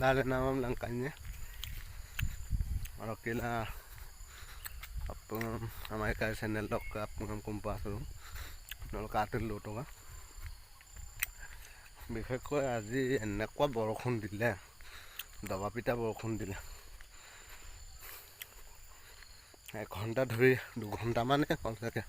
Dale namam langkahnya. Kalau kila apa Amerika channel lock apa kompas lu, nol katil lu tuh kan. বিশেষকৈ আজি এনেকুৱা বৰষুণ দিলে দবা পিটা বৰষুণ দিলে এঘণ্টা ধৰি 2 ঘণ্টামানে হ'ল চাগে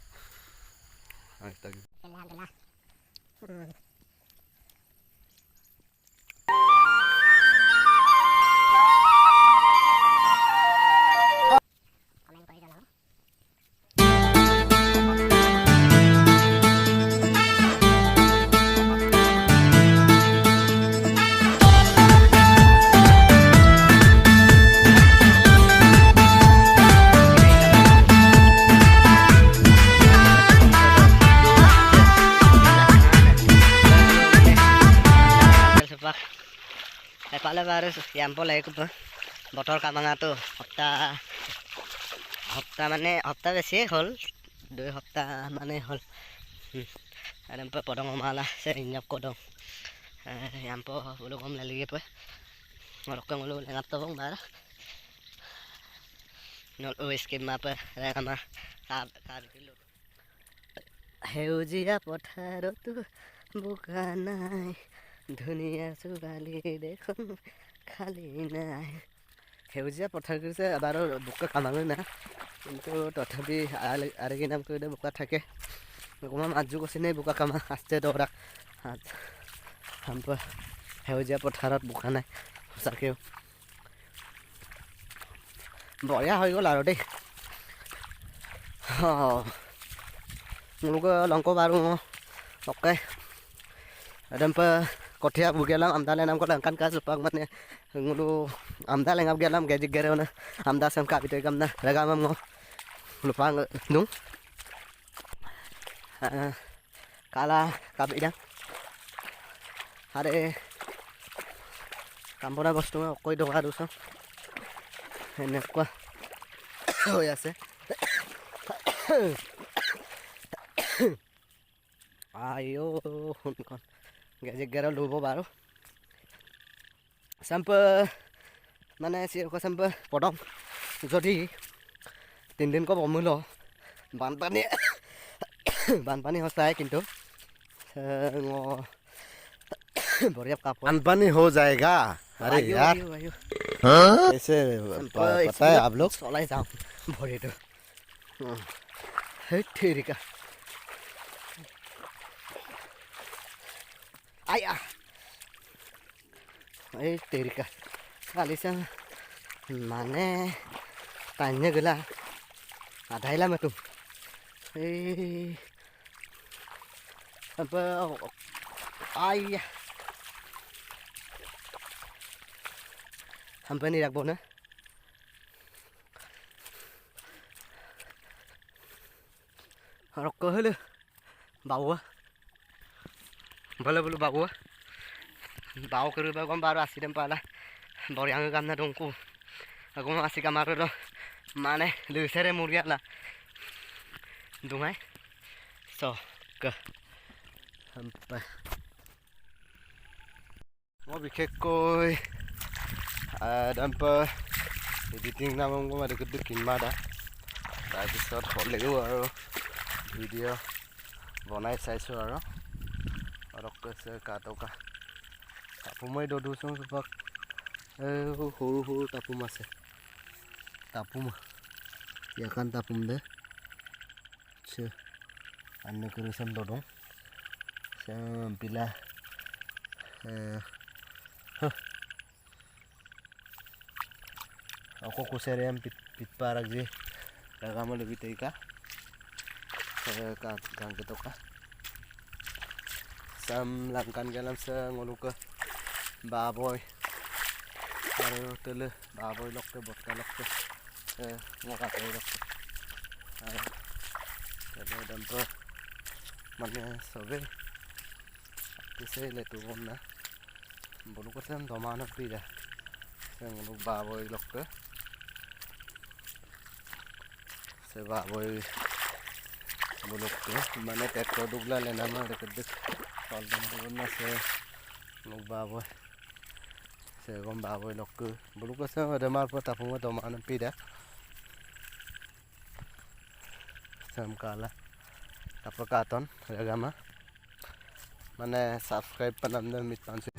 Epale baru yang boleh ikut botol kamanga tuh hafta mane hafta besi hol 2 hafta mane hol ada empat podong malah serinyap kodong yang po bulu kom lagi apa ngorok ngulu lengat tong bara nol skim apa kama kar dulu heujia potharotu bukanai ধুনীয়া ছোৱালী দেখোন খালি নাই সেউজীয়া পথাৰ কৰিছে এবাৰ বোকা কামাঙে না কিন্তু তথাপি আৰু কি নাম কৰিলে বোকা থাকে অকণমান আজু কৈছে নে বোকা কামা আস্তে দৌৰা সেউজীয়া পথাৰত বোকা নাই সঁচাকৈও বঢ়িয়া হৈ গ'ল আৰু দেই মোলোকে লংক বাৰু oke adam pa kothia bugelam amdale nam ko langkan ka supak mane ngulu amdale ngap gelam gejik gerona amda sam ka bitoy gamna ragamam ngo lupang nung kala kabidang hare kampona bostu koi doka duso enekwa hoi ase ayo kon gajek gara lubo baru sampai mana sih kok sampai potong jadi 3 দিন kok pemulo বানপানী হসায় কিন্তু बढ़िया कापड़ बानपानी हो जाएगा अरे यार कैसे पता है आप लोग चलाई जाओ भरे तो है ठीक है आया ए तेरी का kali sang mana tanya gila ada ilam itu apa ayah hampir ni rak bona rokok helu bau boleh bau bau kerja bau baru asli dem pala baru yang gamna dongku aku masih kamar itu mana lusere muriat lah dungai so ke sampai mau bikin dampa editing namung ko madagdag kinmada তাৰপিছত হলেও আৰু video' বনাই চাইছোঁ আৰু অলপ কৈছে কাটকা টাপু মই দৌচোঁ চুপাক সৰু সৰু টাপুম আছে টাপুম ইয়াকান টাপুম দে আন্য কৰিছে দৌৰ পিলা aku kuseriam pitparak je ragama lebih tika ka gang gitu ka sam langkan galam se ngoluka baboy baru tele baboy lokte botka lokte ngoka te lokte tele dampo mane sobe kise le tu bonna bolu ko sam domana pida se ngoluk baboy lokte se baboy buluk tuh mana tractor dugla lena mah deket sol dan na se ngoluk baboy Saya kon bawa lok ke. Belum kesana ada mar pun tapung atau mana pida. Sam kala. Tapos katon agama. Mana subscribe pa naman mit pansin.